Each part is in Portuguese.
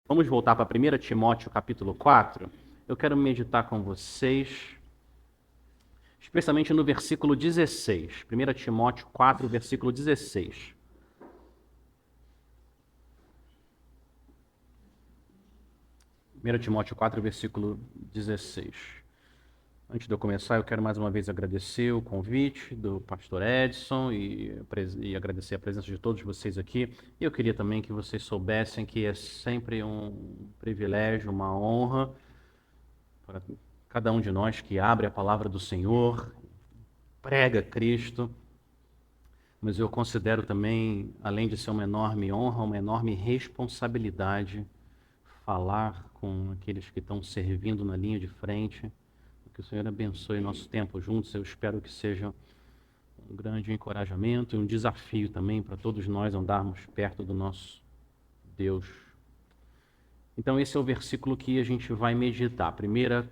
Vamos voltar para 1 Timóteo capítulo 4. Eu quero meditar com vocês, especialmente no versículo 16. 1 Timóteo 4, versículo 16. Primeiro Timóteo 4, versículo 16. Antes de eu começar, eu quero mais uma vez agradecer o convite do pastor Edson e agradecer a presença de todos vocês aqui. E eu queria também que vocês soubessem que é sempre um privilégio, uma honra para cada um de nós que abre a palavra do Senhor, prega Cristo, mas eu considero também, além de ser uma enorme honra, uma enorme responsabilidade falar com aqueles que estão servindo na linha de frente. Que o Senhor abençoe nosso tempo juntos. Eu espero que seja um grande encorajamento e um desafio também para todos nós andarmos perto do nosso Deus. Então esse é o versículo que a gente vai meditar. 1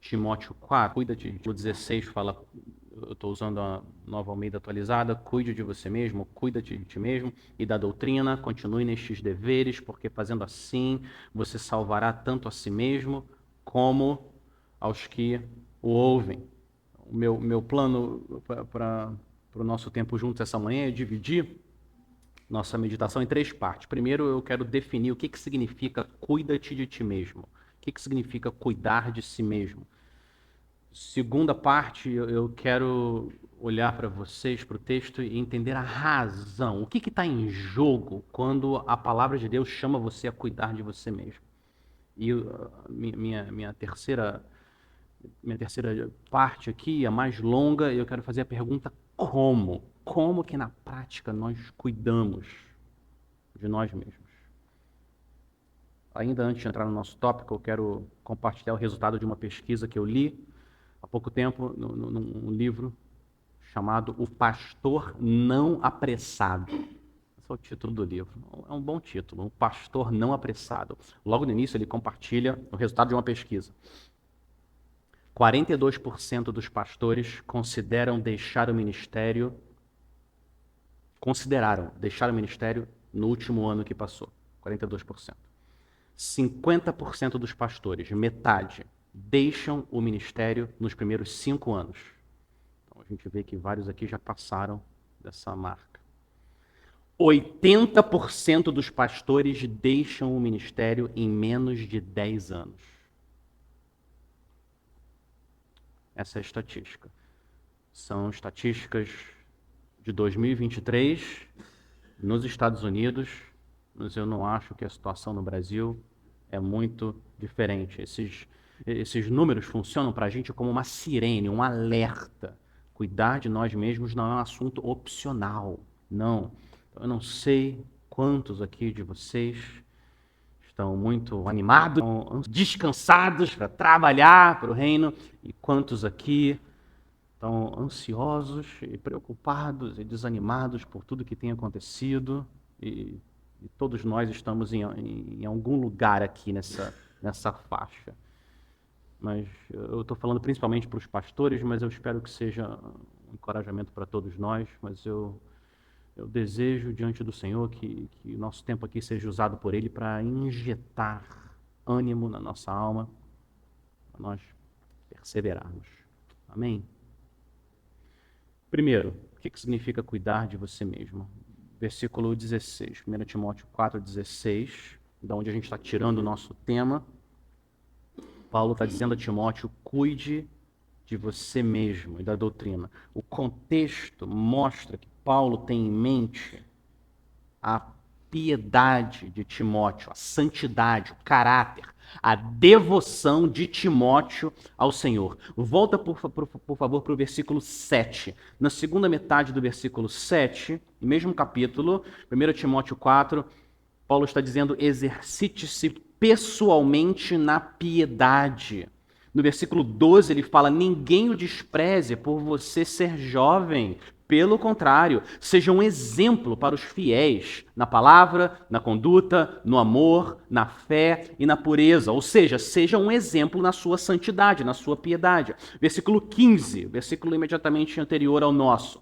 Timóteo 4, cuida-te. O 16 fala, eu estou usando a Nova Almeida atualizada, cuide de você mesmo, cuida-te de ti mesmo e da doutrina, continue nestes deveres, porque fazendo assim você salvará tanto a si mesmo como aos que o ouvem. O meu plano para o nosso tempo juntos essa manhã é dividir nossa meditação em 3 partes. Primeiro, eu quero definir o que significa cuida-te de ti mesmo. O que significa cuidar de si mesmo. Segunda parte, eu quero olhar para vocês, para o texto e entender a razão. O que está em jogo quando a palavra de Deus chama você a cuidar de você mesmo. E minha terceira parte aqui, a mais longa, eu quero fazer a pergunta como? Como que na prática nós cuidamos de nós mesmos? Ainda antes de entrar no nosso tópico, eu quero compartilhar o resultado de uma pesquisa que eu li há pouco tempo num livro chamado O Pastor Não Apressado. Esse é o título do livro. É um bom título, O Pastor Não Apressado. Logo no início ele compartilha o resultado de uma pesquisa. 42% dos pastores consideraram deixar o ministério no último ano que passou. 42%. 50% dos pastores, metade, deixam o ministério nos primeiros 5 anos. Então a gente vê que vários aqui já passaram dessa marca. 80% dos pastores deixam o ministério em menos de 10 anos. Essa é a estatística. São estatísticas de 2023 nos Estados Unidos, mas eu não acho que a situação no Brasil é muito diferente. Esses números funcionam para a gente como uma sirene, um alerta. Cuidar de nós mesmos não é um assunto opcional, não. Eu não sei quantos aqui de vocês estão muito animados, descansados para trabalhar para o reino, e quantos aqui estão ansiosos e preocupados e desanimados por tudo que tem acontecido, e todos nós estamos em algum lugar aqui nessa faixa. Mas eu estou falando principalmente para os pastores, mas eu espero que seja um encorajamento para todos nós, mas eu desejo diante do Senhor que o nosso tempo aqui seja usado por Ele para injetar ânimo na nossa alma, para nós perseverarmos. Amém? Primeiro, o que significa cuidar de você mesmo? Versículo 16, 1 Timóteo 4, 16, da onde a gente está tirando o nosso tema. Paulo está dizendo a Timóteo, cuide de você mesmo e da doutrina. O contexto mostra que Paulo tem em mente a piedade de Timóteo, a santidade, o caráter, a devoção de Timóteo ao Senhor. Volta, por favor, para o versículo 7. Na segunda metade do versículo 7, no mesmo capítulo, 1 Timóteo 4, Paulo está dizendo, exercite-se pessoalmente na piedade. No versículo 12 ele fala, ninguém o despreze por você ser jovem. Pelo contrário, seja um exemplo para os fiéis na palavra, na conduta, no amor, na fé e na pureza. Ou seja um exemplo na sua santidade, na sua piedade. Versículo 15, versículo imediatamente anterior ao nosso.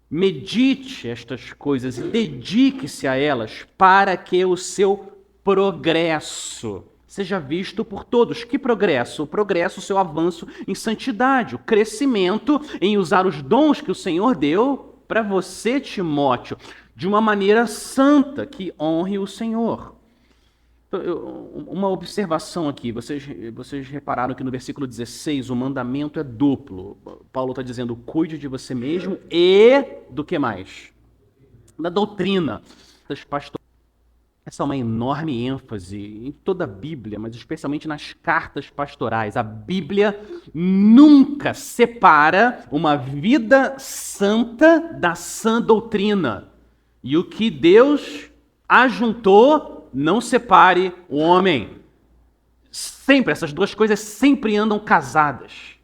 Medite estas coisas e dedique-se a elas para que o seu progresso seja visto por todos. Que progresso? O progresso, o seu avanço em santidade, o crescimento em usar os dons que o Senhor deu para você, Timóteo, de uma maneira santa, que honre o Senhor. Uma observação aqui, vocês repararam que no versículo 16 o mandamento é duplo. Paulo está dizendo, cuide de você mesmo e do que mais? Da doutrina. Essa é uma enorme ênfase em toda a Bíblia, mas especialmente nas cartas pastorais. A Bíblia nunca separa uma vida santa da sã doutrina. E o que Deus ajuntou, não separe o homem. Sempre, essas duas coisas sempre andam casadas.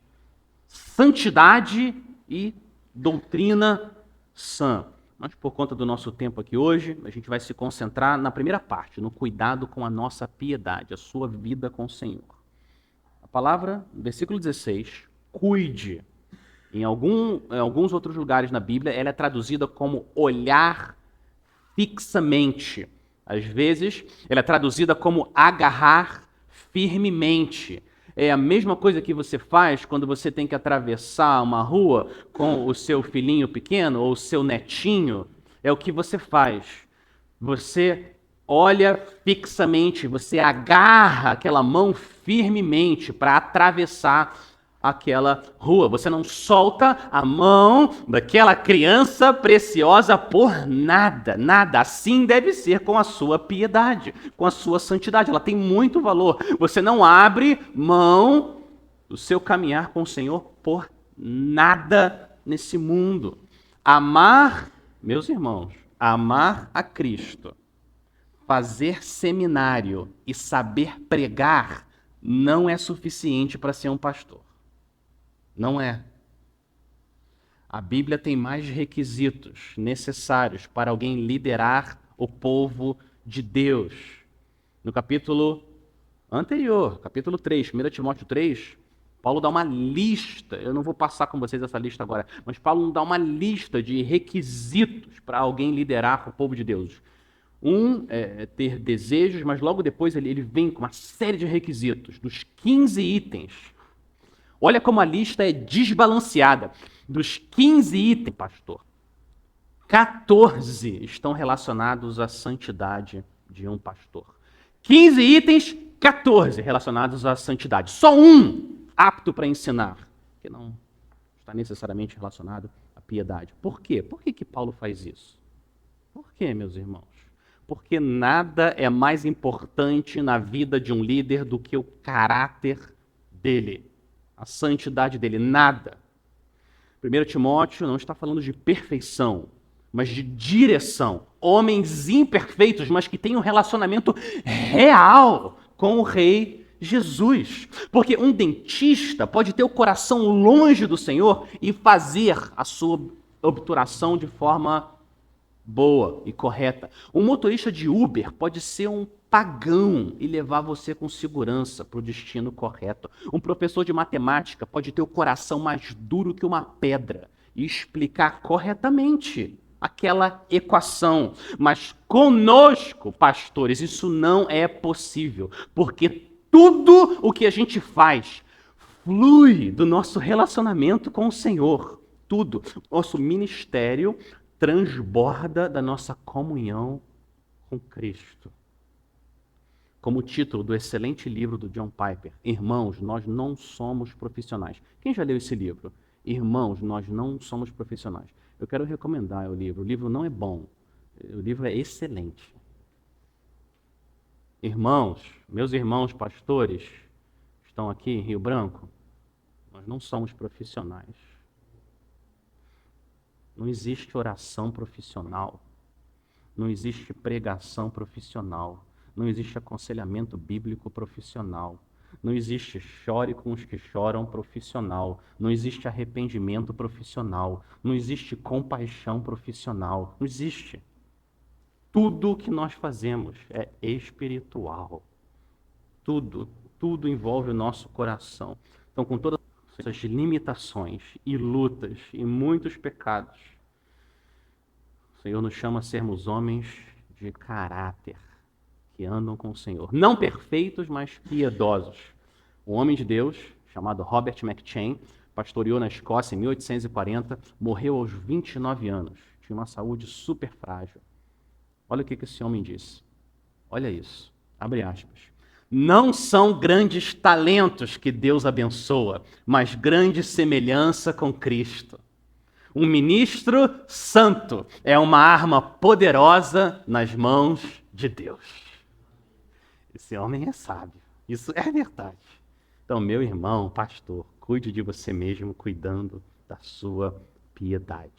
Santidade e doutrina sã. Mas por conta do nosso tempo aqui hoje, a gente vai se concentrar na primeira parte, no cuidado com a nossa piedade, a sua vida com o Senhor. A palavra, versículo 16, cuide. Em alguns outros lugares na Bíblia, ela é traduzida como olhar fixamente. Às vezes, ela é traduzida como agarrar firmemente. É a mesma coisa que você faz quando você tem que atravessar uma rua com o seu filhinho pequeno ou o seu netinho. É o que você faz. Você olha fixamente, você agarra aquela mão firmemente para atravessar aquela rua. Você não solta a mão daquela criança preciosa por nada, nada. Assim deve ser com a sua piedade, com a sua santidade. Ela tem muito valor. Você não abre mão do seu caminhar com o Senhor por nada nesse mundo. Amar, meus irmãos, amar a Cristo, fazer seminário e saber pregar não é suficiente para ser um pastor. Não é. A Bíblia tem mais requisitos necessários para alguém liderar o povo de Deus. No capítulo anterior, capítulo 3, 1 Timóteo 3, Paulo dá uma lista, eu não vou passar com vocês essa lista agora, mas Paulo dá uma lista de requisitos para alguém liderar o povo de Deus. Um é ter desejos, mas logo depois ele vem com uma série de requisitos, dos 15 itens. Olha como a lista é desbalanceada. Dos 15 itens, pastor, 14 estão relacionados à santidade de um pastor. 15 itens, 14 relacionados à santidade. Só um apto para ensinar, que não está necessariamente relacionado à piedade. Por quê? Por que Paulo faz isso? Por quê, meus irmãos? Porque nada é mais importante na vida de um líder do que o caráter dele. A santidade dele, nada. 1 Timóteo não está falando de perfeição, mas de direção. Homens imperfeitos, mas que têm um relacionamento real com o Rei Jesus. Porque um dentista pode ter o coração longe do Senhor e fazer a sua obturação de forma boa e correta. Um motorista de Uber pode ser um pagão e levar você com segurança para o destino correto. Um professor de matemática pode ter o coração mais duro que uma pedra e explicar corretamente aquela equação. Mas conosco, pastores, isso não é possível, porque tudo o que a gente faz flui do nosso relacionamento com o Senhor. Tudo. Nosso ministério transborda da nossa comunhão com Cristo. Como o título do excelente livro do John Piper, Irmãos, nós não somos profissionais. Quem já leu esse livro? Irmãos, nós não somos profissionais. Eu quero recomendar o livro. O livro não é bom. O livro é excelente. Irmãos, meus irmãos pastores, estão aqui em Rio Branco, nós não somos profissionais. Não existe oração profissional. Não existe pregação profissional. Não existe aconselhamento bíblico profissional. Não existe chore com os que choram profissional. Não existe arrependimento profissional. Não existe compaixão profissional. Não existe. Tudo o que nós fazemos é espiritual. Tudo envolve o nosso coração. Então, com todas essas limitações e lutas e muitos pecados, o Senhor nos chama a sermos homens de caráter, que andam com o Senhor. Não perfeitos, mas piedosos. Um homem de Deus, chamado Robert McChain, pastoreou na Escócia em 1840, morreu aos 29 anos. Tinha uma saúde super frágil. Olha o que esse homem disse. Olha isso. Abre aspas. Não são grandes talentos que Deus abençoa, mas grande semelhança com Cristo. Um ministro santo é uma arma poderosa nas mãos de Deus. Esse homem é sábio. Isso é verdade. Então, meu irmão, pastor, cuide de você mesmo, cuidando da sua piedade.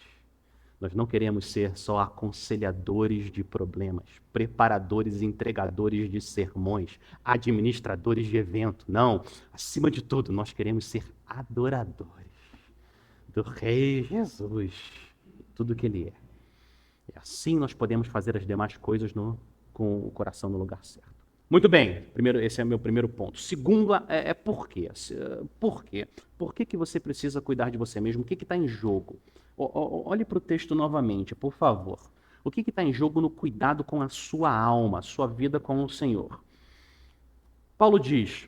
Nós não queremos ser só aconselhadores de problemas, preparadores e entregadores de sermões, administradores de evento. Não. Acima de tudo, nós queremos ser adoradores do Rei Jesus, tudo que Ele é. E assim nós podemos fazer as demais coisas com o coração no lugar certo. Muito bem, esse é o meu primeiro ponto. Segundo é por quê? Por quê? Por que você precisa cuidar de você mesmo? O que está em jogo? Olhe para o texto novamente, por favor. O que está em jogo no cuidado com a sua alma, a sua vida com o Senhor? Paulo diz,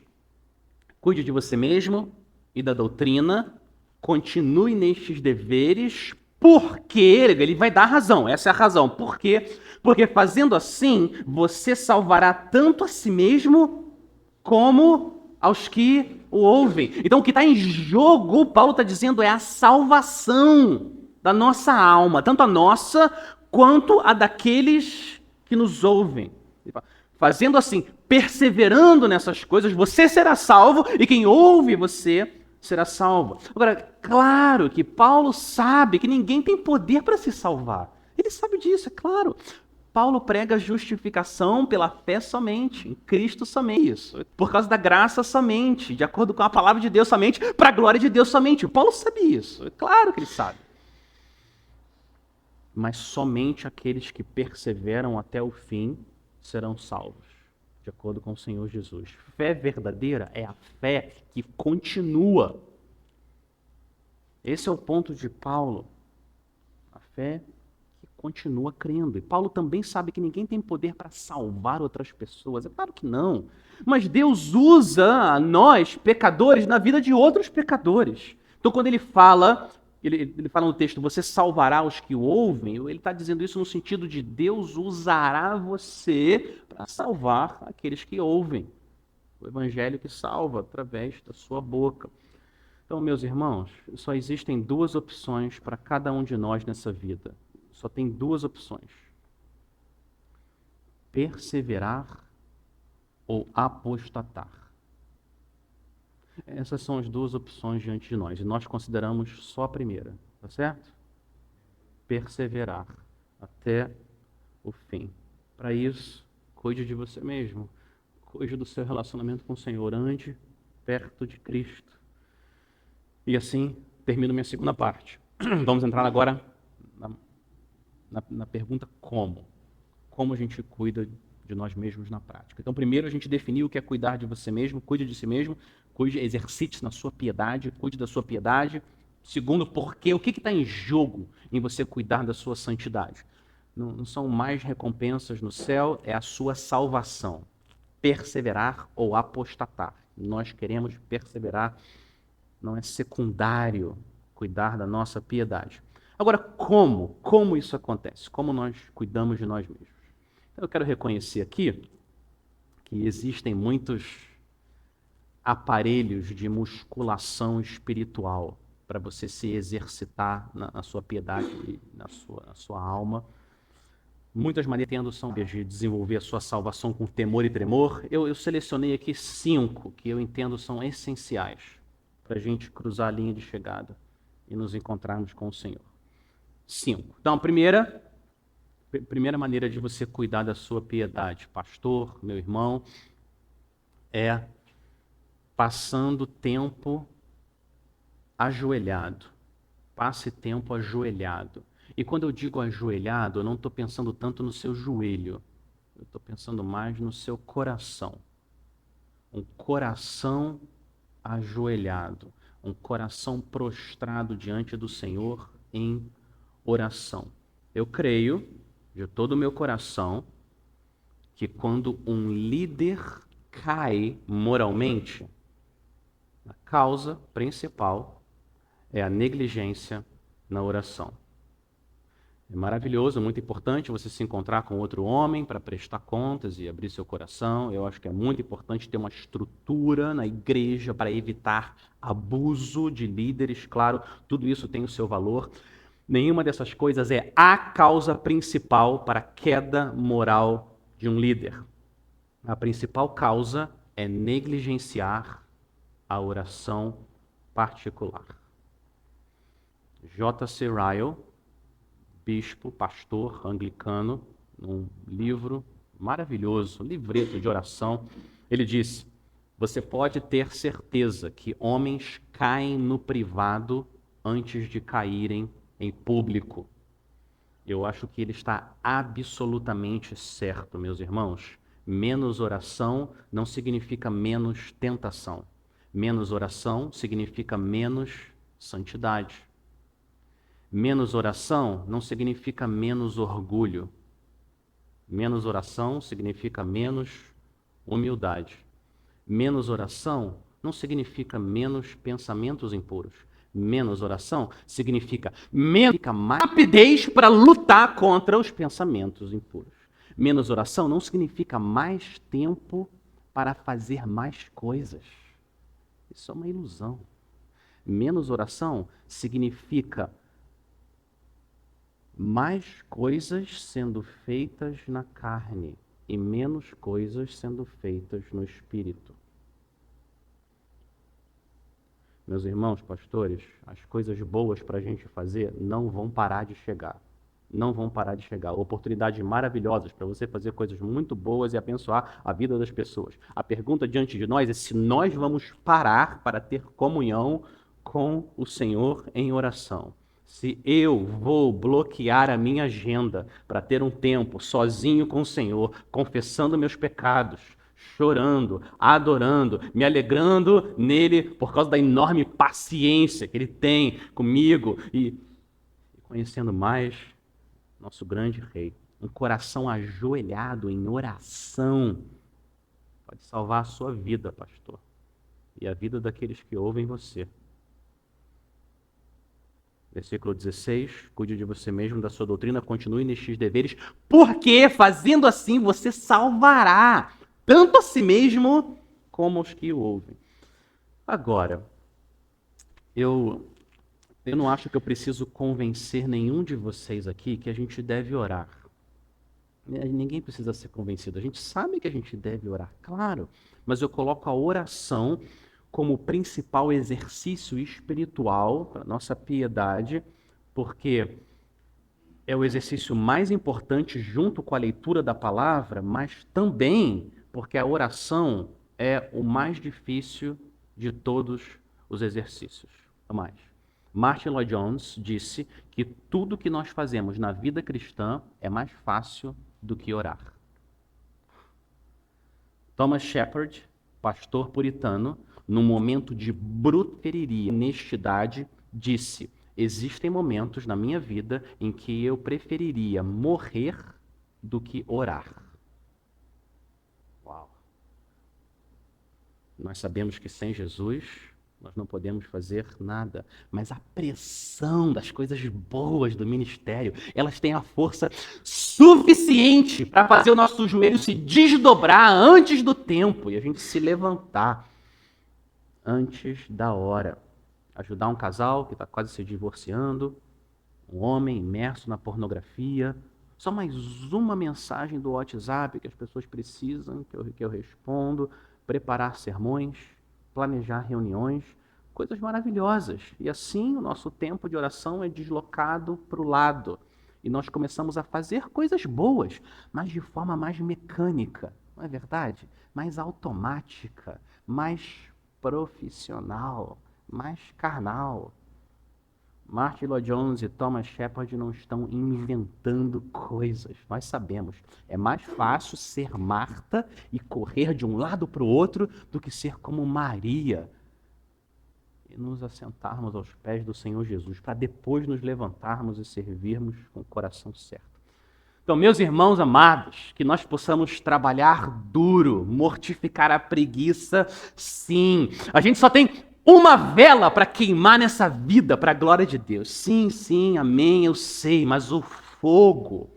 cuide de você mesmo e da doutrina, continue nestes deveres, porque ele vai dar a razão, essa é a razão. Por quê? Porque fazendo assim, você salvará tanto a si mesmo como aos que o ouvem. Então o que está em jogo, Paulo está dizendo, é a salvação da nossa alma, tanto a nossa quanto a daqueles que nos ouvem. Fazendo assim, perseverando nessas coisas, você será salvo e quem ouve você será salvo. Agora, claro que Paulo sabe que ninguém tem poder para se salvar. Ele sabe disso, é claro. Paulo prega justificação pela fé somente, em Cristo somente, isso, por causa da graça somente, de acordo com a palavra de Deus somente, para a glória de Deus somente. Paulo sabe isso, é claro que ele sabe. Mas somente aqueles que perseveram até o fim serão salvos, de acordo com o Senhor Jesus. Fé verdadeira é a fé que continua. Esse é o ponto de Paulo. A fé que continua crendo. E Paulo também sabe que ninguém tem poder para salvar outras pessoas. É claro que não. Mas Deus usa nós, pecadores, na vida de outros pecadores. Então, quando ele fala no texto, você salvará os que o ouvem, ele está dizendo isso no sentido de Deus usará você para salvar aqueles que ouvem. O evangelho que salva através da sua boca. Então, meus irmãos, só existem duas opções para cada um de nós nessa vida. Só tem duas opções: perseverar ou apostatar. Essas são as duas opções diante de nós, e nós consideramos só a primeira, tá certo? Perseverar até o fim. Para isso, cuide de você mesmo, cuide do seu relacionamento com o Senhor, ande perto de Cristo. E assim, termino minha segunda parte. Vamos entrar agora na pergunta como. Como a gente cuida de nós mesmos na prática. Então, primeiro a gente definiu o que é cuidar de você mesmo, cuide de si mesmo, exercite-se na sua piedade, cuide da sua piedade. Segundo, o que está em jogo em você cuidar da sua santidade? Não são mais recompensas no céu, é a sua salvação. Perseverar ou apostatar. Nós queremos perseverar, não é secundário cuidar da nossa piedade. Agora, como isso acontece? Como nós cuidamos de nós mesmos? Eu quero reconhecer aqui que existem muitos aparelhos de musculação espiritual para você se exercitar na sua piedade e na sua alma. Muitas maneiras são de desenvolver a sua salvação com temor e tremor. Eu selecionei aqui 5 que eu entendo são essenciais para a gente cruzar a linha de chegada e nos encontrarmos com o Senhor. 5. Então, a primeira maneira de você cuidar da sua piedade, pastor, meu irmão, é passando tempo ajoelhado. Passe tempo ajoelhado. E quando eu digo ajoelhado, eu não estou pensando tanto no seu joelho. Eu estou pensando mais no seu coração. Um coração ajoelhado. Um coração prostrado diante do Senhor em oração. Eu creio de todo o meu coração que quando um líder cai moralmente, a causa principal é a negligência na oração. É maravilhoso, muito importante você se encontrar com outro homem para prestar contas e abrir seu coração. Eu acho que é muito importante ter uma estrutura na igreja para evitar abuso de líderes. Claro, tudo isso tem o seu valor. Nenhuma dessas coisas é a causa principal para a queda moral de um líder. A principal causa é negligenciar a oração particular. J.C. Ryle, bispo, pastor anglicano, num livro maravilhoso, um livreto de oração, ele disse: você pode ter certeza que homens caem no privado antes de caírem em público. Eu acho que ele está absolutamente certo, meus irmãos. Menos oração não significa menos tentação. Menos oração significa menos santidade. Menos oração não significa menos orgulho. Menos oração significa menos humildade. Menos oração não significa menos pensamentos impuros. Menos oração significa mais rapidez para lutar contra os pensamentos impuros. Menos oração não significa mais tempo para fazer mais coisas. Isso é uma ilusão. Menos oração significa mais coisas sendo feitas na carne e menos coisas sendo feitas no espírito. Meus irmãos pastores, as coisas boas para a gente fazer não vão parar de chegar. Não vão parar de chegar. Oportunidades maravilhosas para você fazer coisas muito boas e abençoar a vida das pessoas. A pergunta diante de nós é se nós vamos parar para ter comunhão com o Senhor em oração. Se eu vou bloquear a minha agenda para ter um tempo sozinho com o Senhor, confessando meus pecados, chorando, adorando, me alegrando nele por causa da enorme paciência que ele tem comigo e conhecendo mais nosso grande rei. Um coração ajoelhado em oração pode salvar a sua vida, pastor, e a vida daqueles que ouvem você. Versículo 16, cuide de você mesmo, da sua doutrina, continue nestes deveres, porque fazendo assim você salvará tanto a si mesmo como os que o ouvem. Agora, eu não acho que eu preciso convencer nenhum de vocês aqui que a gente deve orar. Ninguém precisa ser convencido. A gente sabe que a gente deve orar, claro, mas eu coloco a oração como principal exercício espiritual para a nossa piedade, porque é o exercício mais importante junto com a leitura da palavra, mas também porque a oração é o mais difícil de todos os exercícios. Mais. Martin Lloyd-Jones disse que tudo que nós fazemos na vida cristã é mais fácil do que orar. Thomas Shepard, pastor puritano, num momento de bruteria, honestidade, disse: existem momentos na minha vida em que eu preferiria morrer do que orar. Uau! Nós sabemos que sem Jesus nós não podemos fazer nada, mas a pressão das coisas boas do ministério, elas têm a força suficiente para fazer o nosso joelho se desdobrar antes do tempo e a gente se levantar antes da hora. Ajudar um casal que está quase se divorciando, um homem imerso na pornografia. Só mais uma mensagem do WhatsApp que as pessoas precisam, que eu respondo. Preparar sermões, planejar reuniões, coisas maravilhosas. E assim o nosso tempo de oração é deslocado para o lado. E nós começamos a fazer coisas boas, mas de forma mais mecânica, não é verdade? Mais automática, mais profissional, mais carnal. Martin Lloyd-Jones e Thomas Shepard não estão inventando coisas, nós sabemos. É mais fácil ser Marta e correr de um lado para o outro do que ser como Maria e nos assentarmos aos pés do Senhor Jesus, para depois nos levantarmos e servirmos com o coração certo. Então, meus irmãos amados, que nós possamos trabalhar duro, mortificar a preguiça, sim. A gente só tem uma vela para queimar nessa vida, para a glória de Deus. Sim, sim, amém, eu sei, mas o fogo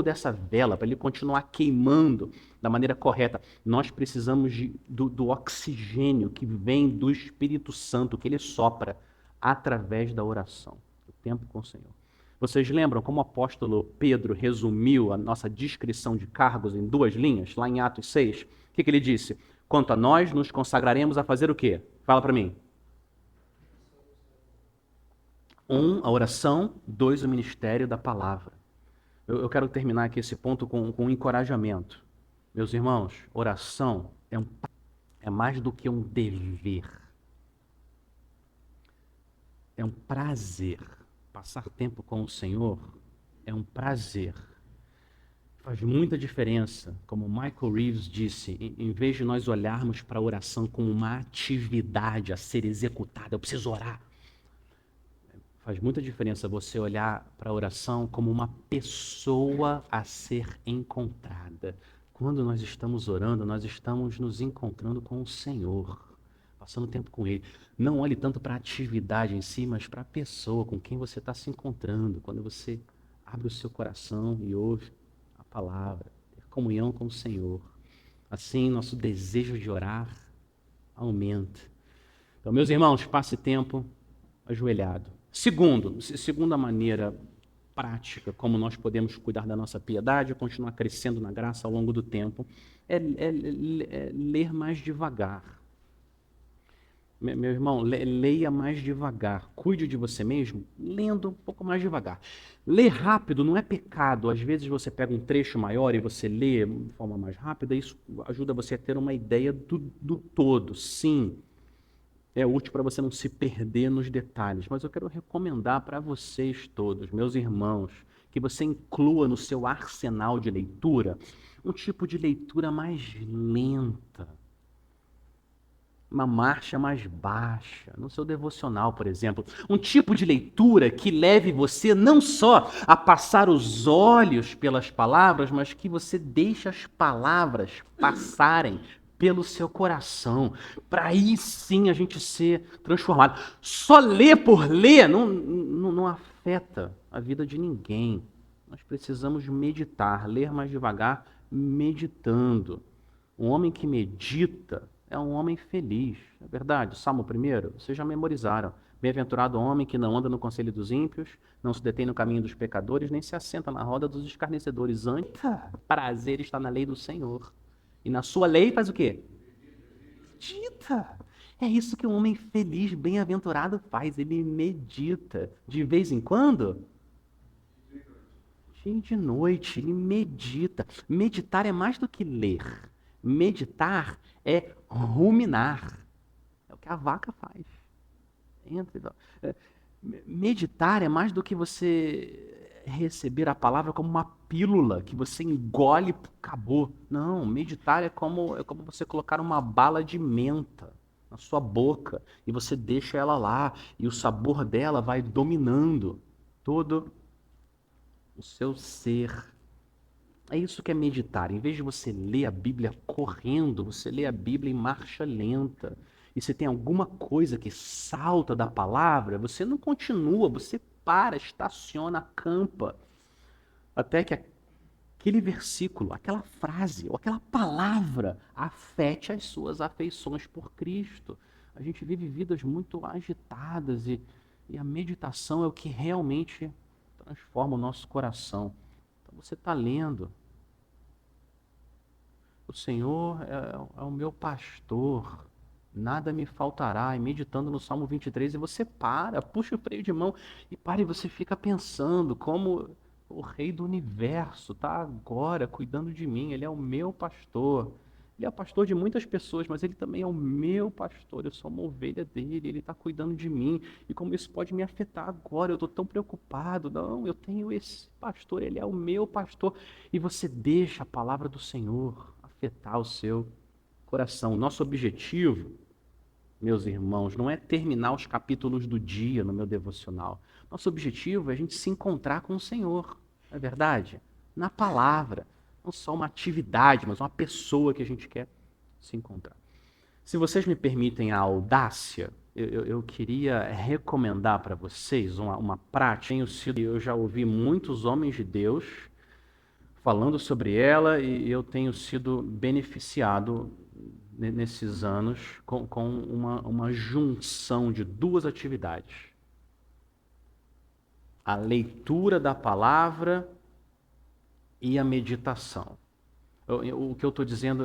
dessa vela, para ele continuar queimando da maneira correta, nós precisamos do oxigênio que vem do Espírito Santo, que ele sopra através da oração, do tempo com o Senhor. Vocês lembram como o apóstolo Pedro resumiu a nossa descrição de cargos em 2 linhas, lá em Atos 6? O que ele disse? Quanto a nós, nos consagraremos a fazer o quê? Fala para mim. 1, a oração. 2, o ministério da palavra. Eu quero terminar aqui esse ponto com um encorajamento. Meus irmãos, oração é mais do que um dever. É um prazer. Passar tempo com o Senhor é um prazer. Faz muita diferença, como Michael Reeves disse, em vez de nós olharmos para a oração como uma atividade a ser executada, eu preciso orar. Faz muita diferença você olhar para a oração como uma pessoa a ser encontrada. Quando nós estamos orando, nós estamos nos encontrando com o Senhor, passando tempo com Ele. Não olhe tanto para a atividade em si, mas para a pessoa com quem você está se encontrando. Quando você abre o seu coração e ouve a palavra, ter comunhão com o Senhor. Assim, nosso desejo de orar aumenta. Então, meus irmãos, passe tempo ajoelhado. Segunda maneira prática como nós podemos cuidar da nossa piedade e continuar crescendo na graça ao longo do tempo é ler mais devagar. Meu irmão, leia mais devagar. Cuide de você mesmo lendo um pouco mais devagar. Ler rápido não é pecado. Às vezes você pega um trecho maior e você lê de forma mais rápida, isso ajuda você a ter uma ideia do todo. Sim, é útil para você não se perder nos detalhes, mas eu quero recomendar para vocês todos, meus irmãos, que você inclua no seu arsenal de leitura um tipo de leitura mais lenta, uma marcha mais baixa, no seu devocional, por exemplo. Um tipo de leitura que leve você não só a passar os olhos pelas palavras, mas que você deixe as palavras passarem pelo seu coração, para aí sim a gente ser transformado. Só ler por ler não afeta a vida de ninguém. Nós precisamos meditar, ler mais devagar, meditando. Um homem que medita é um homem feliz. É verdade? Salmo 1, vocês já memorizaram. Bem-aventurado o homem que não anda no conselho dos ímpios, não se detém no caminho dos pecadores, nem se assenta na roda dos escarnecedores. Antes, prazer está na lei do Senhor. E na sua lei faz o quê? Medita. É isso que um homem feliz, bem-aventurado faz. Ele medita. De vez em quando? Dia e de noite. Ele medita. Meditar é mais do que ler. Meditar é ruminar. É o que a vaca faz. Meditar é mais do que você receber a palavra como uma pílula que você engole e acabou. Não, meditar é como você colocar uma bala de menta na sua boca e você deixa ela lá e o sabor dela vai dominando todo o seu ser. É isso que é meditar. Em vez de você ler a Bíblia correndo, você lê a Bíblia em marcha lenta. E se tem alguma coisa que salta da palavra, você não continua, você para, estaciona, acampa. Até que aquele versículo, aquela frase ou aquela palavra afete as suas afeições por Cristo. A gente vive vidas muito agitadas e a meditação é o que realmente transforma o nosso coração. Então você está lendo. O Senhor é o meu pastor, nada me faltará. E meditando no Salmo 23, e você para, puxa o freio de mão e você fica pensando como o Rei do Universo está agora cuidando de mim. Ele é o meu pastor. Ele é o pastor de muitas pessoas, mas ele também é o meu pastor. Eu sou uma ovelha dele, ele está cuidando de mim. E como isso pode me afetar agora? Eu estou tão preocupado. Não, eu tenho esse pastor, ele é o meu pastor. E você deixa a palavra do Senhor afetar o seu coração. Nosso objetivo, meus irmãos, não é terminar os capítulos do dia no meu devocional. Nosso objetivo é a gente se encontrar com o Senhor. Não é verdade? na palavra. Não só uma atividade, mas uma pessoa que a gente quer se encontrar. Se vocês me permitem a audácia, eu queria recomendar para vocês uma prática. Eu já ouvi muitos homens de Deus falando sobre ela e eu tenho sido beneficiado nesses anos com uma junção de duas atividades. A leitura da palavra e a meditação. O que eu estou dizendo,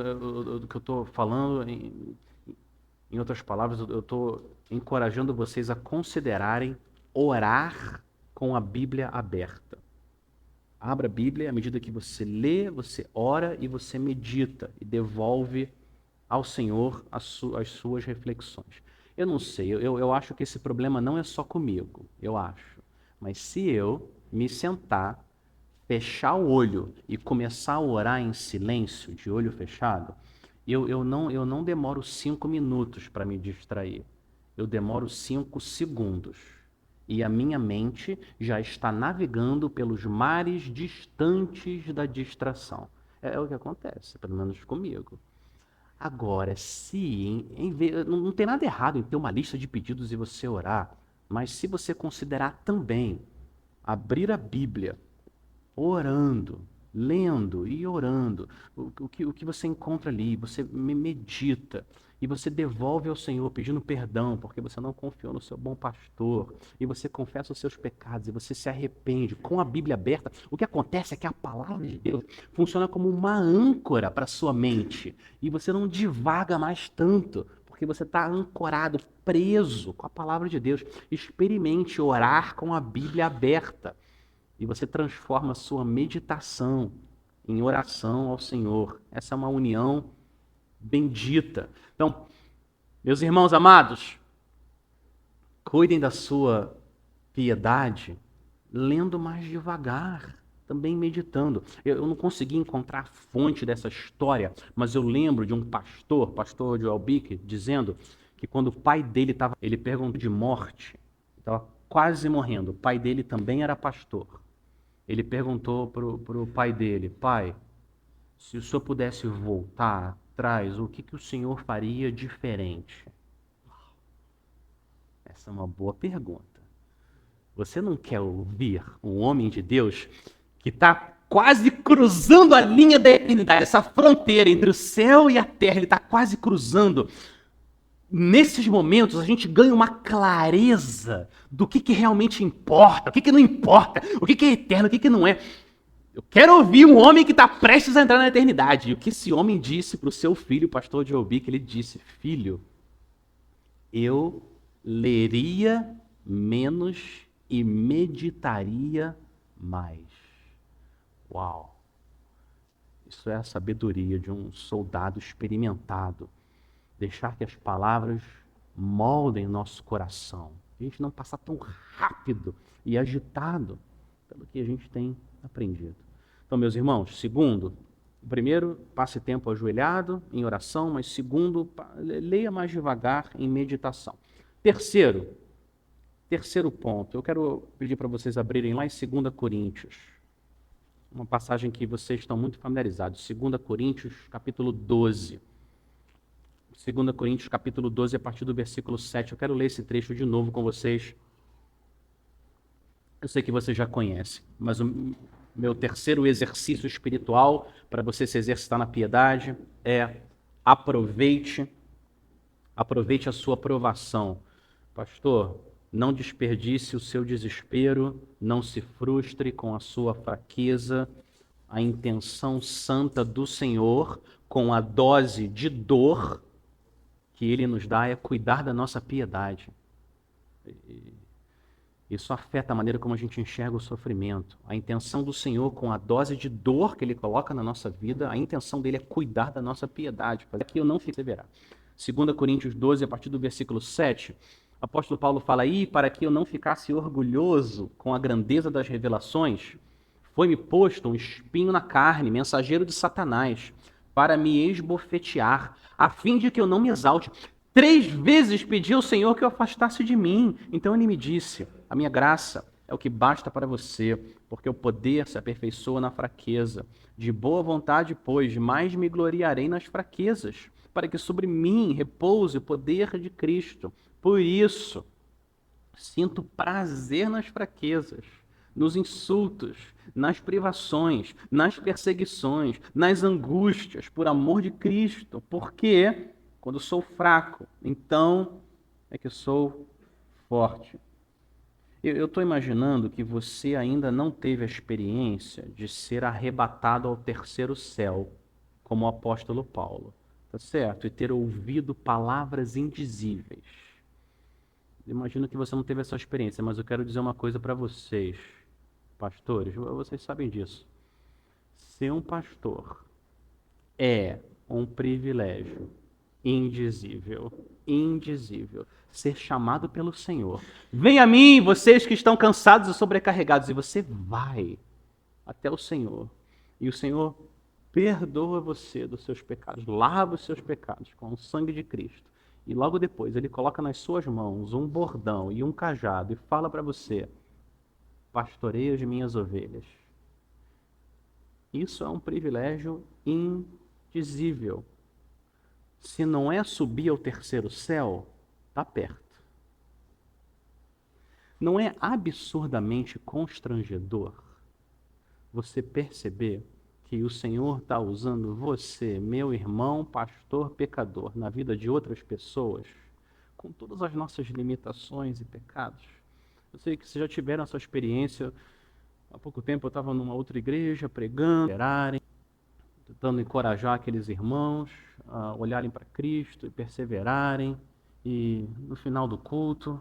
o que eu estou falando, em outras palavras, eu estou encorajando vocês a considerarem orar com a Bíblia aberta. Abra a Bíblia, à medida que você lê, você ora e você medita e devolve ao Senhor as suas reflexões. Eu não sei, eu acho que esse problema não é só comigo, eu acho. Mas se eu me sentar, fechar o olho e começar a orar em silêncio, de olho fechado, eu não demoro 5 minutos para me distrair. Eu demoro 5 segundos. E a minha mente já está navegando pelos mares distantes da distração. É o que acontece, pelo menos comigo. Agora, se não tem nada errado em ter uma lista de pedidos e você orar, mas se você considerar também abrir a Bíblia, orando, lendo e orando, o que você encontra ali, você medita e você devolve ao Senhor pedindo perdão porque você não confiou no seu bom pastor e você confessa os seus pecados e você se arrepende com a Bíblia aberta, o que acontece é que a palavra de Deus funciona como uma âncora para a sua mente e você não divaga mais tanto porque você está ancorado, preso com a palavra de Deus. Experimente orar com a Bíblia aberta. E você transforma a sua meditação em oração ao Senhor. Essa é uma união bendita. Então, meus irmãos amados, cuidem da sua piedade, lendo mais devagar, também meditando. Eu não consegui encontrar a fonte dessa história, mas eu lembro de um pastor Joel Bick, dizendo que quando o pai dele ele perguntou de morte, estava quase morrendo. O pai dele também era pastor. Ele perguntou para o pai dele: pai, se o senhor pudesse voltar atrás, o que o senhor faria diferente? Essa é uma boa pergunta. Você não quer ouvir um homem de Deus que está quase cruzando a linha da eternidade, essa fronteira entre o céu e a terra, ele está quase cruzando. Nesses momentos, a gente ganha uma clareza do que realmente importa, o que não importa, o que é eterno, o que não é. Eu quero ouvir um homem que está prestes a entrar na eternidade. E o que esse homem disse para o seu filho, o pastor Joel Bick, ele disse: filho, eu leria menos e meditaria mais. Uau! Isso é a sabedoria de um soldado experimentado. Deixar que as palavras moldem nosso coração. A gente não passar tão rápido e agitado pelo que a gente tem aprendido. Então, meus irmãos, segundo, primeiro, passe tempo ajoelhado em oração, mas segundo, leia mais devagar em meditação. Terceiro ponto, eu quero pedir para vocês abrirem lá em 2 Coríntios, uma passagem que vocês estão muito familiarizados, 2 Coríntios, capítulo 12. 2 Coríntios, capítulo 12, a partir do versículo 7. Eu quero ler esse trecho de novo com vocês. Eu sei que vocês já conhecem, mas o meu terceiro exercício espiritual para você se exercitar na piedade é aproveite a sua provação. Pastor, não desperdice o seu desespero, não se frustre com a sua fraqueza. A intenção santa do Senhor, com a dose de dor que Ele nos dá, é cuidar da nossa piedade. Isso afeta a maneira como a gente enxerga o sofrimento. A intenção do Senhor, com a dose de dor que Ele coloca na nossa vida, a intenção dele é cuidar da nossa piedade, para que eu não fique severado. 2 Coríntios 12, a partir do versículo 7, o apóstolo Paulo fala aí: para que eu não ficasse orgulhoso com a grandeza das revelações, foi-me posto um espinho na carne, mensageiro de Satanás, para me esbofetear, a fim de que eu não me exalte. 3 vezes pedi ao Senhor que o afastasse de mim. Então ele me disse: a minha graça é o que basta para você, porque o poder se aperfeiçoa na fraqueza. De boa vontade, pois, mais me gloriarei nas fraquezas, para que sobre mim repouse o poder de Cristo. Por isso, sinto prazer nas fraquezas, nos insultos, nas privações, nas perseguições, nas angústias, por amor de Cristo. Porque quando sou fraco, então é que sou forte. Eu estou imaginando que você ainda não teve a experiência de ser arrebatado ao terceiro céu, como o apóstolo Paulo, tá certo? E ter ouvido palavras indizíveis. Eu imagino que você não teve essa experiência, mas eu quero dizer uma coisa para vocês, pastores, vocês sabem disso. Ser um pastor é um privilégio indizível, indizível. Ser chamado pelo Senhor. Venha a mim, vocês que estão cansados e sobrecarregados, e você vai até o Senhor. E o Senhor perdoa você dos seus pecados, lava os seus pecados com o sangue de Cristo. E logo depois ele coloca nas suas mãos um bordão e um cajado e fala para você: pastoreia as minhas ovelhas. Isso é um privilégio indizível. Se não é subir ao terceiro céu, está perto. Não é absurdamente constrangedor você perceber que o Senhor está usando você, meu irmão, pastor, pecador, na vida de outras pessoas, com todas as nossas limitações e pecados? Eu sei que vocês já tiveram essa experiência. Há pouco tempo eu estava numa outra igreja pregando, tentando encorajar aqueles irmãos a olharem para Cristo e perseverarem. E no final do culto,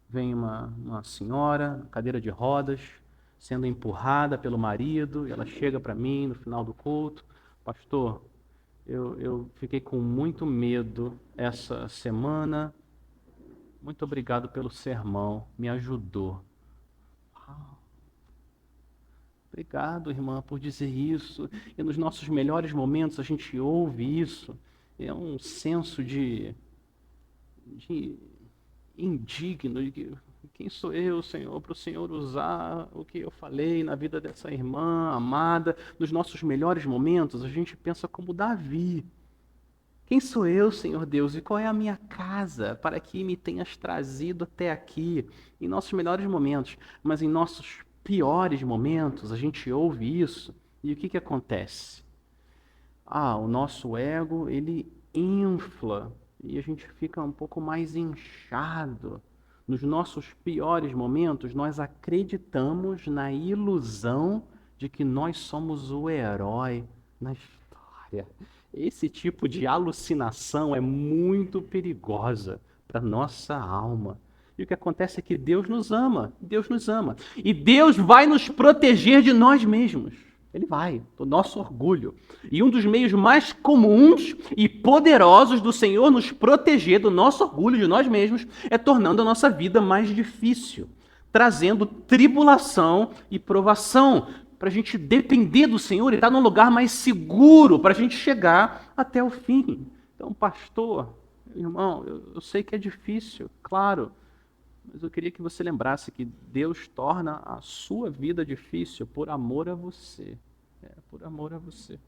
vem uma senhora, cadeira de rodas, sendo empurrada pelo marido, e ela chega para mim no final do culto: pastor, eu fiquei com muito medo essa semana, muito obrigado pelo sermão, me ajudou. Obrigado, irmã, por dizer isso. E nos nossos melhores momentos a gente ouve isso. É um senso de indigno, de que quem sou eu, Senhor, para o Senhor usar o que eu falei na vida dessa irmã amada. Nos nossos melhores momentos a gente pensa como Davi: quem sou eu, Senhor Deus, e qual é a minha casa para que me tenhas trazido até aqui? Em nossos melhores momentos, mas em nossos piores momentos a gente ouve isso, e o que acontece? O nosso ego, ele infla e a gente fica um pouco mais inchado. Nos nossos piores momentos, nós acreditamos na ilusão de que nós somos o herói na história. Esse tipo de alucinação é muito perigosa para nossa alma. E o que acontece é que Deus nos ama, Deus nos ama. E Deus vai nos proteger de nós mesmos. Ele vai, do nosso orgulho. E um dos meios mais comuns e poderosos do Senhor nos proteger do nosso orgulho, de nós mesmos, é tornando a nossa vida mais difícil, trazendo tribulação e provação, para a gente depender do Senhor e estar num lugar mais seguro, para a gente chegar até o fim. Então, pastor, irmão, eu sei que é difícil, claro, mas eu queria que você lembrasse que Deus torna a sua vida difícil por amor a você. Por amor a você.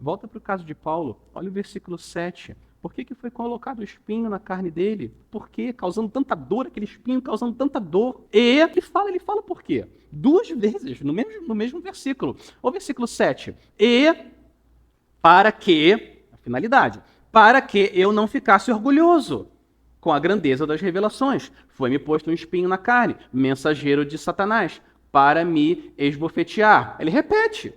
Volta para o caso de Paulo, olha o versículo 7. Por que foi colocado o espinho na carne dele? Por quê? Causando tanta dor, aquele espinho causando tanta dor. E ele fala por quê? 2 vezes, no mesmo versículo. O versículo 7. E para que, a finalidade, para que eu não ficasse orgulhoso com a grandeza das revelações. Foi-me posto um espinho na carne, mensageiro de Satanás, para me esbofetear. Ele repete: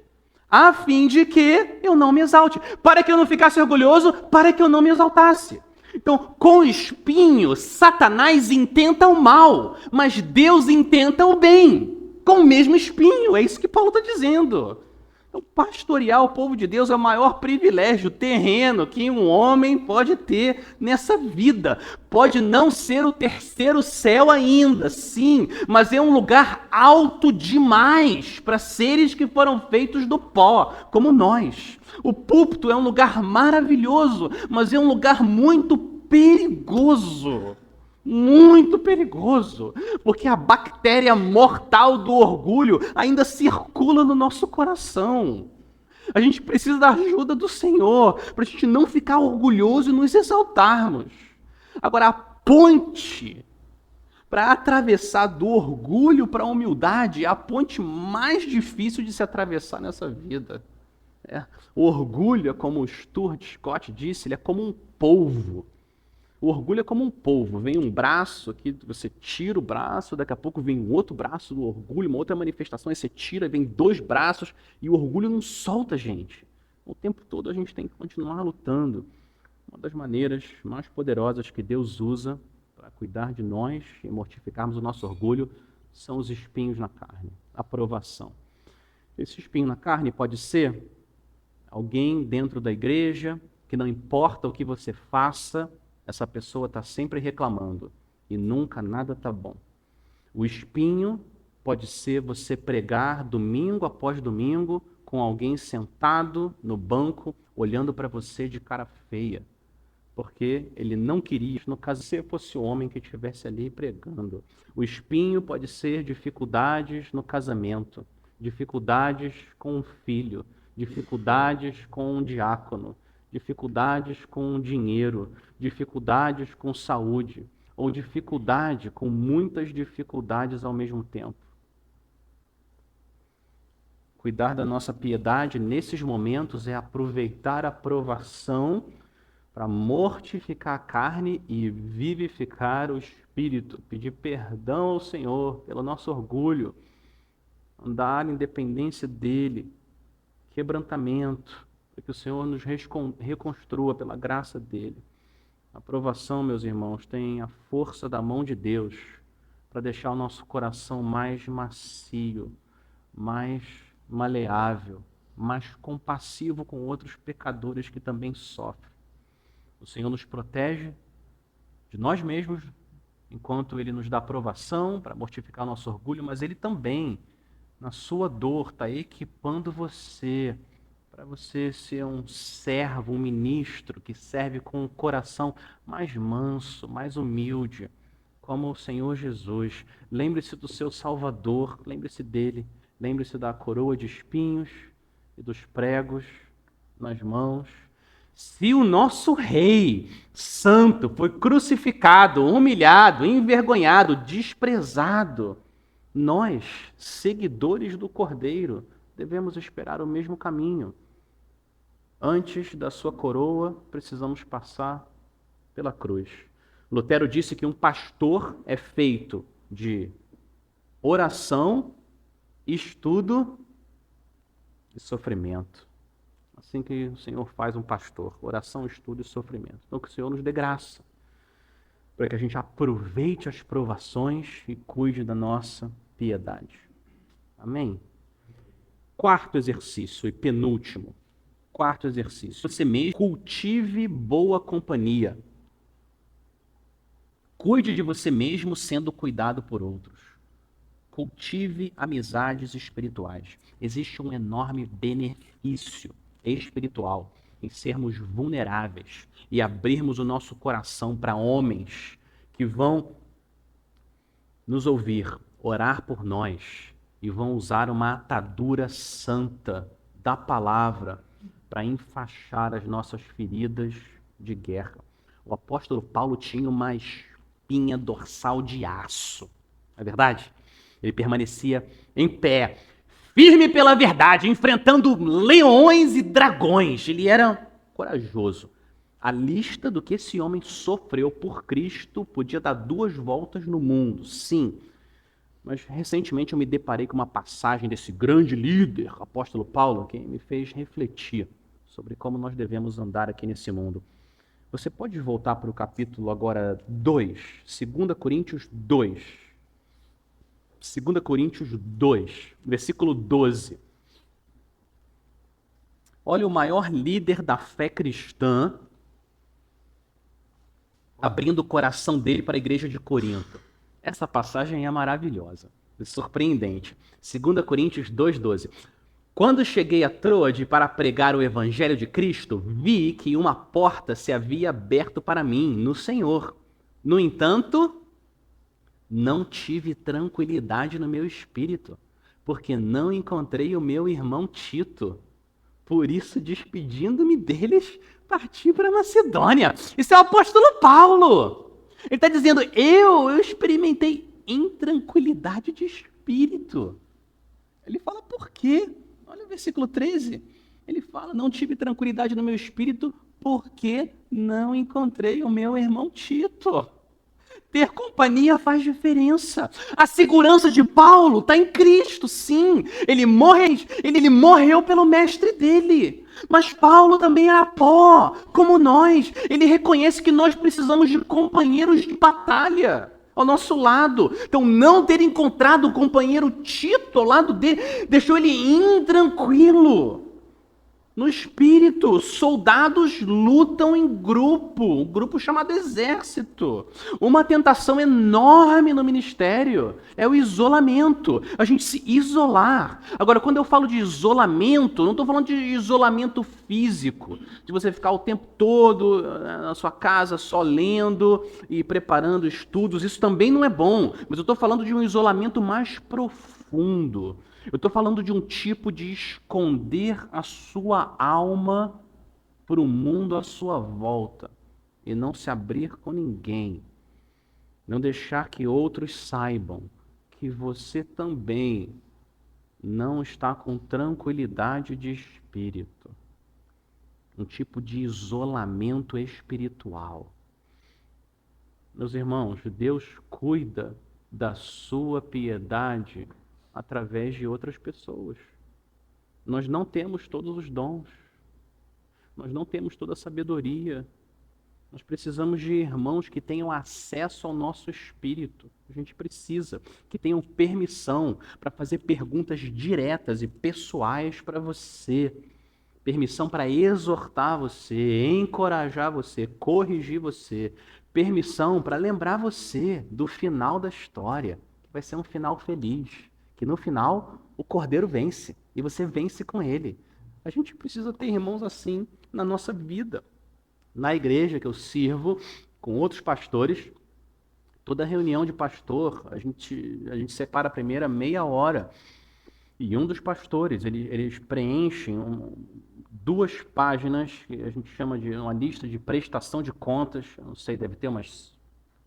a fim de que eu não me exalte. Para que eu não ficasse orgulhoso, para que eu não me exaltasse. Então, com o espinho, Satanás intenta o mal, mas Deus intenta o bem. Com o mesmo espinho, é isso que Paulo está dizendo. Então, pastorear o povo de Deus é o maior privilégio terreno que um homem pode ter nessa vida. Pode não ser o terceiro céu ainda, sim, mas é um lugar alto demais para seres que foram feitos do pó, como nós. O púlpito é um lugar maravilhoso, mas é um lugar muito perigoso Muito perigoso, porque a bactéria mortal do orgulho ainda circula no nosso coração. A gente precisa da ajuda do Senhor, para a gente não ficar orgulhoso e nos exaltarmos. Agora, a ponte para atravessar do orgulho para a humildade é a ponte mais difícil de se atravessar nessa vida. O orgulho, como o Stuart Scott disse, ele é como um polvo. O orgulho é como um polvo. Vem um braço aqui, você tira o braço, daqui a pouco vem um outro braço do orgulho, uma outra manifestação, aí você tira, vem dois braços, e o orgulho não solta a gente. O tempo todo a gente tem que continuar lutando. Uma das maneiras mais poderosas que Deus usa para cuidar de nós e mortificarmos o nosso orgulho são os espinhos na carne, a provação. Esse espinho na carne pode ser alguém dentro da igreja que não importa o que você faça, essa pessoa está sempre reclamando e nunca nada está bom. O espinho pode ser você pregar domingo após domingo com alguém sentado no banco olhando para você de cara feia, porque ele não queria, no caso, se fosse o homem que estivesse ali pregando. O espinho pode ser dificuldades no casamento, dificuldades com um filho, dificuldades com um diácono, dificuldades com dinheiro, dificuldades com saúde, ou dificuldade com muitas dificuldades ao mesmo tempo. Cuidar da nossa piedade nesses momentos é aproveitar a provação para mortificar a carne e vivificar o espírito, pedir perdão ao Senhor pelo nosso orgulho, andar em dependência dele, quebrantamento, para que o Senhor nos reconstrua pela graça dele. A provação, meus irmãos, tem a força da mão de Deus para deixar o nosso coração mais macio, mais maleável, mais compassivo com outros pecadores que também sofrem. O Senhor nos protege de nós mesmos, enquanto Ele nos dá aprovação para mortificar o nosso orgulho, mas Ele também, na sua dor, está equipando você para você ser um servo, um ministro que serve com um coração mais manso, mais humilde, como o Senhor Jesus. Lembre-se do seu Salvador, lembre-se dele, lembre-se da coroa de espinhos e dos pregos nas mãos. Se o nosso Rei Santo foi crucificado, humilhado, envergonhado, desprezado, nós, seguidores do Cordeiro, devemos esperar o mesmo caminho. Antes da sua coroa, precisamos passar pela cruz. Lutero disse que um pastor é feito de oração, estudo e sofrimento. Assim que o Senhor faz um pastor, oração, estudo e sofrimento. Então que o Senhor nos dê graça, para que a gente aproveite as provações e cuide da nossa piedade. Amém? Quarto exercício e penúltimo. Quarto exercício. Você mesmo cultive boa companhia. Cuide de você mesmo sendo cuidado por outros. Cultive amizades espirituais. Existe um enorme benefício espiritual em sermos vulneráveis e abrirmos o nosso coração para homens que vão nos ouvir, orar por nós e vão usar uma atadura santa da palavra para enfaixar as nossas feridas de guerra. O apóstolo Paulo tinha uma espinha dorsal de aço, não é verdade? Ele permanecia em pé, firme pela verdade, enfrentando leões e dragões. Ele era corajoso. A lista do que esse homem sofreu por Cristo podia dar 2 voltas no mundo, sim. Mas recentemente eu me deparei com uma passagem desse grande líder, apóstolo Paulo, que me fez refletir sobre como nós devemos andar aqui nesse mundo. Você pode voltar para o capítulo agora 2, 2 Coríntios 2. 2 Coríntios 2, versículo 12. Olha o maior líder da fé cristã abrindo o coração dele para a igreja de Corinto. Essa passagem é maravilhosa, é surpreendente. 2 Coríntios 2,12. Quando cheguei a Troade para pregar o evangelho de Cristo, vi que uma porta se havia aberto para mim no Senhor. No entanto, não tive tranquilidade no meu espírito, porque não encontrei o meu irmão Tito. Por isso, despedindo-me deles, parti para Macedônia. Isso é o apóstolo Paulo. Ele está dizendo, eu experimentei intranquilidade de espírito. Ele fala por quê? Olha o versículo 13. Ele fala, não tive tranquilidade no meu espírito, porque não encontrei o meu irmão Tito. Ter companhia faz diferença. A segurança de Paulo está em Cristo, sim. Ele morreu pelo mestre dele. Mas Paulo também era pó, como nós. Ele reconhece que nós precisamos de companheiros de batalha ao nosso lado. Então, não ter encontrado o companheiro Tito ao lado dele deixou ele intranquilo. No espírito, soldados lutam em grupo, um grupo chamado exército. Uma tentação enorme no ministério é o isolamento, a gente se isolar. Agora, quando eu falo de isolamento, não estou falando de isolamento físico, de você ficar o tempo todo na sua casa só lendo e preparando estudos, isso também não é bom, mas eu estou falando de um isolamento mais profundo. Eu estou falando de um tipo de esconder a sua alma para o mundo à sua volta e não se abrir com ninguém. Não deixar que outros saibam que você também não está com tranquilidade de espírito. Um tipo de isolamento espiritual. Meus irmãos, Deus cuida da sua piedade através de outras pessoas. Nós não temos todos os dons. Nós não temos toda a sabedoria. Nós precisamos de irmãos que tenham acesso ao nosso espírito. A gente precisa, que tenham permissão para fazer perguntas diretas e pessoais para você. Permissão para exortar você, encorajar você, corrigir você. Permissão para lembrar você do final da história, que vai ser um final feliz. Que no final o Cordeiro vence e você vence com ele. A gente precisa ter irmãos assim na nossa vida. Na igreja que eu sirvo com outros pastores, toda reunião de pastor, a gente separa a primeira meia hora e um dos pastores, eles preenchem 2 páginas, que a gente chama de uma lista de prestação de contas, eu não sei, deve ter umas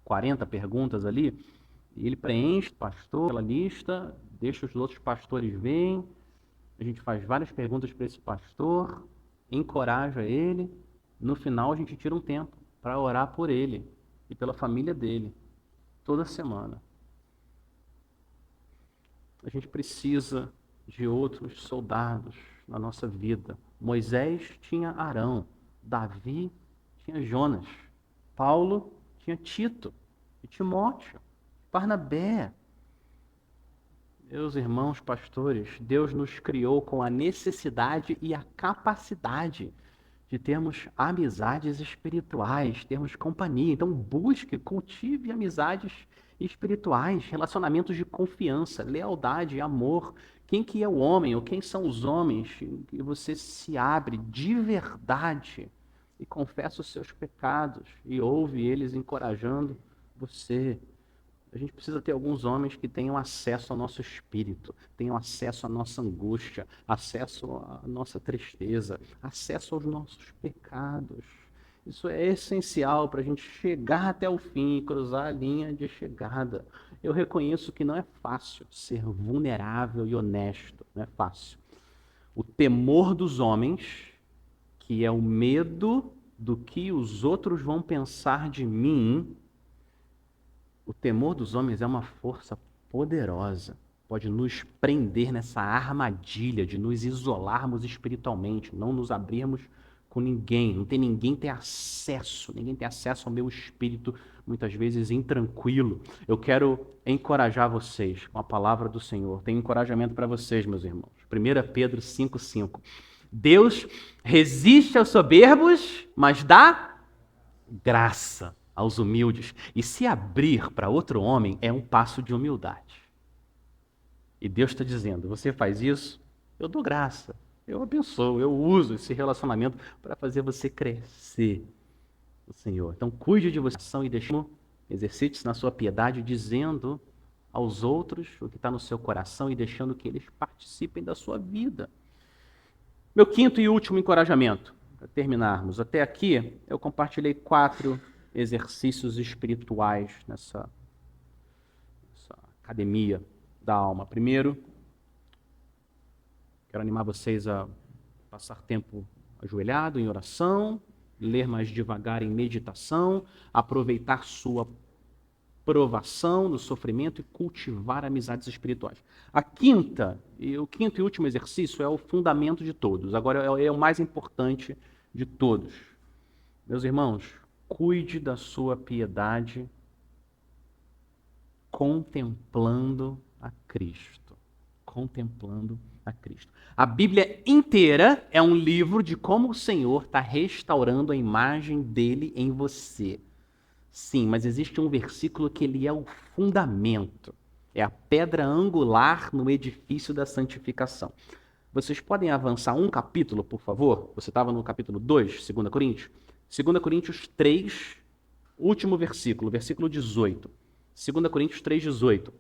40 perguntas ali, e ele preenche, pastor, aquela lista, deixa os outros pastores verem, a gente faz várias perguntas para esse pastor, encoraja ele, no final a gente tira um tempo para orar por ele e pela família dele, toda semana. A gente precisa de outros soldados na nossa vida. Moisés tinha Arão, Davi tinha Jonas, Paulo tinha Tito e Timóteo, Barnabé. Meus irmãos pastores, Deus nos criou com a necessidade e a capacidade de termos amizades espirituais, termos companhia. Então busque, cultive amizades espirituais, relacionamentos de confiança, lealdade, amor. Quem que é o homem ou quem são os homens que você se abre de verdade e confessa os seus pecados e ouve eles encorajando você. A gente precisa ter alguns homens que tenham acesso ao nosso espírito, tenham acesso à nossa angústia, acesso à nossa tristeza, acesso aos nossos pecados. Isso é essencial para a gente chegar até o fim e cruzar a linha de chegada. Eu reconheço que não é fácil ser vulnerável e honesto, não é fácil. O temor dos homens, que é o medo do que os outros vão pensar de mim, o temor dos homens é uma força poderosa, pode nos prender nessa armadilha de nos isolarmos espiritualmente, não nos abrirmos com ninguém, não tem ninguém ter acesso, ninguém tem acesso ao meu espírito, muitas vezes intranquilo. Eu quero encorajar vocês com a palavra do Senhor. Tenho encorajamento para vocês, meus irmãos. 1 Pedro 5,5. Deus resiste aos soberbos, mas dá graça aos humildes. E se abrir para outro homem é um passo de humildade. E Deus está dizendo, você faz isso, eu dou graça, eu abençoo, eu uso esse relacionamento para fazer você crescer, o Senhor. Então cuide de você e deixe Exercite-se na sua piedade dizendo aos outros o que está no seu coração e deixando que eles participem da sua vida. Meu quinto e último encorajamento, para terminarmos. Até aqui, eu compartilhei 4 exercícios espirituais nessa academia da alma. Primeiro, quero animar vocês a passar tempo ajoelhado em oração, ler mais devagar em meditação, aproveitar sua provação no sofrimento e cultivar amizades espirituais. O quinto e último exercício é o fundamento de todos. Agora é o mais importante de todos. Meus irmãos, cuide da sua piedade contemplando a Cristo. Contemplando a Cristo. A Bíblia inteira é um livro de como o Senhor está restaurando a imagem dele em você. Sim, mas existe um versículo que ele é o fundamento. É a pedra angular no edifício da santificação. Vocês podem avançar um capítulo, por favor? Você estava no capítulo 2, 2 Coríntios? 2 Coríntios 3, último versículo, versículo 18. 2 Coríntios 3, 18.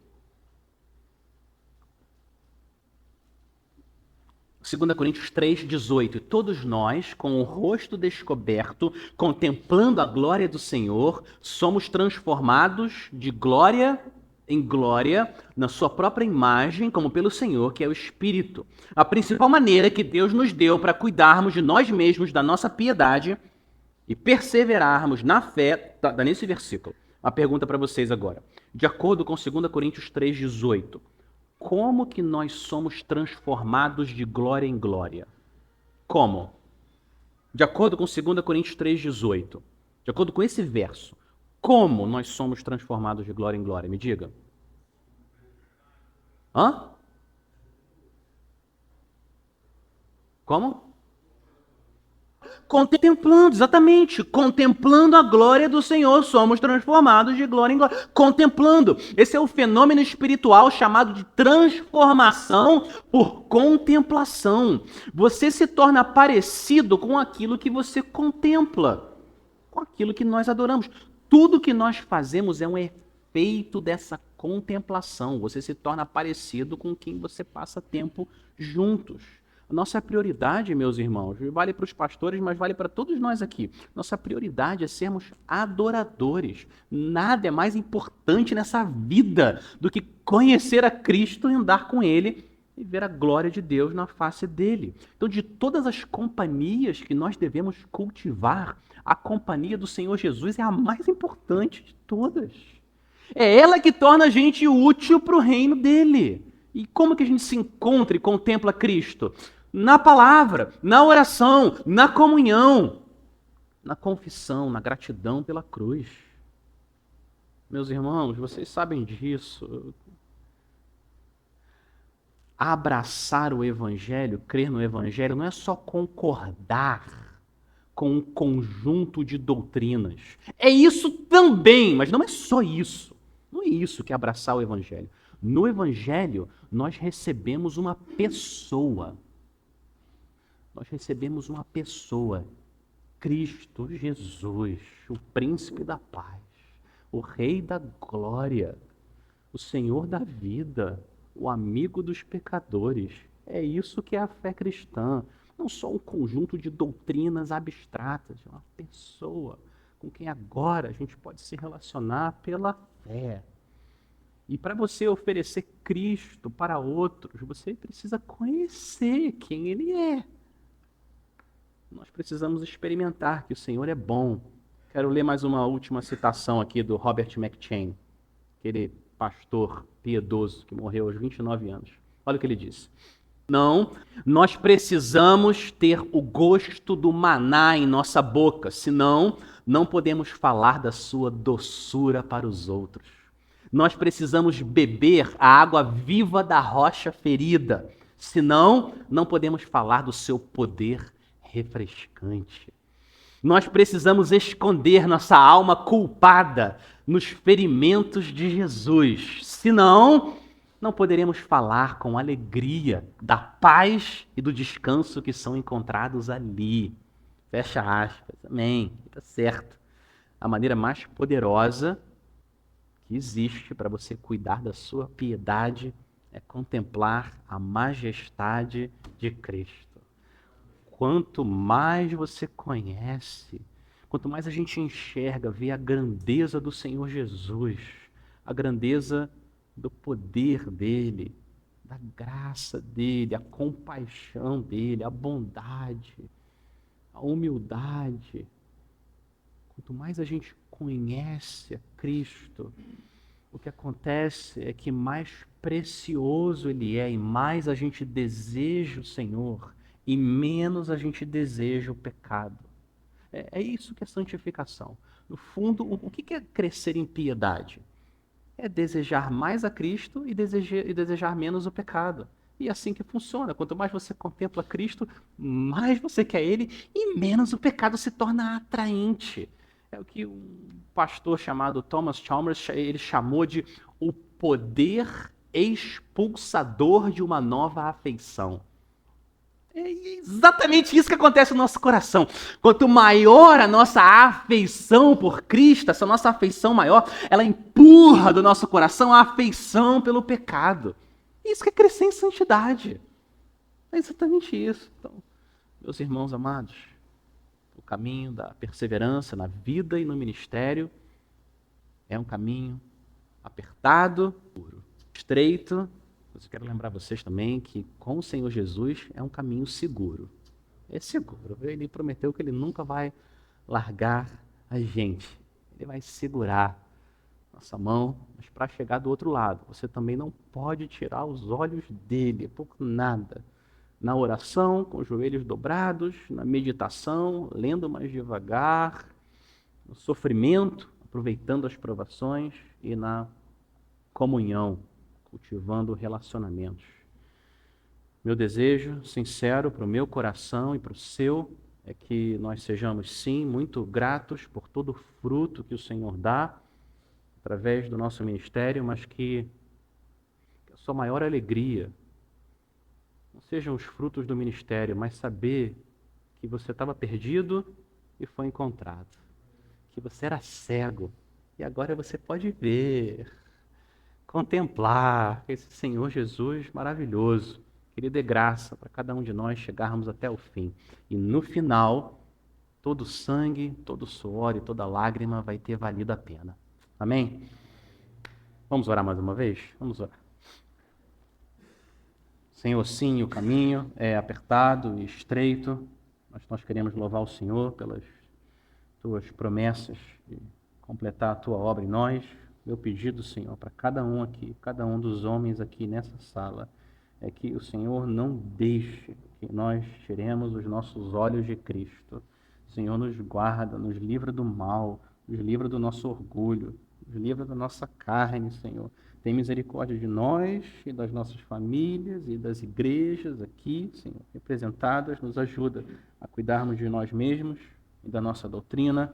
2 Coríntios 3, 18. Todos nós, com o rosto descoberto, contemplando a glória do Senhor, somos transformados de glória em glória, na sua própria imagem, como pelo Senhor, que é o Espírito. A principal maneira que Deus nos deu para cuidarmos de nós mesmos, da nossa piedade e perseverarmos na fé, está nesse versículo. A pergunta para vocês agora. De acordo com 2 Coríntios 3, 18, como que nós somos transformados de glória em glória? Como? De acordo com 2 Coríntios 3, 18, de acordo com esse verso, como nós somos transformados de glória em glória? Me diga. Hã? Como? Contemplando, exatamente. Contemplando a glória do Senhor, somos transformados de glória em glória. Contemplando. Esse é o fenômeno espiritual chamado de transformação por contemplação. Você se torna parecido com aquilo que você contempla, com aquilo que nós adoramos. Tudo que nós fazemos é um efeito dessa contemplação. Você se torna parecido com quem você passa tempo juntos. Nossa prioridade, meus irmãos, vale para os pastores, mas vale para todos nós aqui. Nossa prioridade é sermos adoradores. Nada é mais importante nessa vida do que conhecer a Cristo e andar com Ele e ver a glória de Deus na face dele. Então, de todas as companhias que nós devemos cultivar, a companhia do Senhor Jesus é a mais importante de todas. É ela que torna a gente útil para o reino dele. E como que a gente se encontra e contempla Cristo? Na palavra, na oração, na comunhão, na confissão, na gratidão pela cruz. Meus irmãos, vocês sabem disso. Abraçar o Evangelho, crer no Evangelho, não é só concordar com um conjunto de doutrinas. É isso também, mas não é só isso. Não é isso que é abraçar o Evangelho. No Evangelho, nós recebemos uma pessoa. Nós recebemos uma pessoa, Cristo Jesus, o príncipe da paz, o rei da glória, o Senhor da vida, o amigo dos pecadores. É isso que é a fé cristã. Não só um conjunto de doutrinas abstratas, é uma pessoa com quem agora a gente pode se relacionar pela fé. E para você oferecer Cristo para outros, você precisa conhecer quem Ele é. Nós precisamos experimentar que o Senhor é bom. Quero ler mais uma última citação aqui do Robert McCheyne, aquele pastor piedoso que morreu aos 29 anos. Olha o que ele disse. Não, nós precisamos ter o gosto do maná em nossa boca, senão não podemos falar da sua doçura para os outros. Nós precisamos beber a água viva da rocha ferida, senão não podemos falar do seu poder refrescante. Nós precisamos esconder nossa alma culpada nos ferimentos de Jesus, senão não poderemos falar com alegria da paz e do descanso que são encontrados ali. Fecha aspas. Amém. Está certo. A maneira mais poderosa que existe para você cuidar da sua piedade é contemplar a majestade de Cristo. Quanto mais você conhece, quanto mais a gente enxerga, vê a grandeza do Senhor Jesus, a grandeza do poder dele, da graça dele, a compaixão dele, a bondade, a humildade. Quanto mais a gente conhece a Cristo, o que acontece é que mais precioso ele é e mais a gente deseja o Senhor e menos a gente deseja o pecado. É isso que é santificação. No fundo, o que é crescer em piedade? É desejar mais a Cristo e desejar menos o pecado. E é assim que funciona. Quanto mais você contempla Cristo, mais você quer Ele e menos o pecado se torna atraente. É o que um pastor chamado Thomas Chalmers ele chamou de o poder expulsador de uma nova afeição. É exatamente isso que acontece no nosso coração. Quanto maior a nossa afeição por Cristo, essa nossa afeição maior, ela empurra do nosso coração a afeição pelo pecado. Isso que é crescer em santidade. É exatamente isso. Então, meus irmãos amados, o caminho da perseverança na vida e no ministério é um caminho apertado, estreito. Eu quero lembrar vocês também que com o Senhor Jesus é um caminho seguro. É seguro. Ele prometeu que ele nunca vai largar a gente. Ele vai segurar nossa mão, mas para chegar do outro lado, você também não pode tirar os olhos dele por nada. Na oração, com os joelhos dobrados, na meditação, lendo mais devagar, no sofrimento, aproveitando as provações e na comunhão, cultivando relacionamentos. Meu desejo sincero para o meu coração e para o seu é que nós sejamos, sim, muito gratos por todo o fruto que o Senhor dá através do nosso ministério, mas que a sua maior alegria não sejam os frutos do ministério, mas saber que você estava perdido e foi encontrado, que você era cego e agora você pode ver, contemplar esse Senhor Jesus maravilhoso. Que Ele dê graça para cada um de nós chegarmos até o fim. E no final, todo sangue, todo suor e toda lágrima vai ter valido a pena. Amém? Vamos orar mais uma vez? Vamos orar. Senhor, sim, o caminho é apertado e estreito, mas nós queremos louvar o Senhor pelas tuas promessas de completar a tua obra em nós. Meu pedido, Senhor, para cada um aqui, cada um dos homens aqui nessa sala, é que o Senhor não deixe que nós tiremos os nossos olhos de Cristo. O Senhor nos guarda, nos livra do mal, nos livra do nosso orgulho, nos livra da nossa carne, Senhor. Tem misericórdia de nós e das nossas famílias e das igrejas aqui, Senhor, representadas. Nos ajuda a cuidarmos de nós mesmos e da nossa doutrina,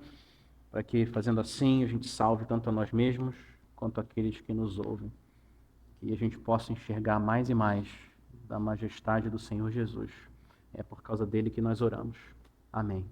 para que, fazendo assim, a gente salve tanto a nós mesmos quanto aqueles que nos ouvem. Que a gente possa enxergar mais e mais da majestade do Senhor Jesus. É por causa dele que nós oramos. Amém.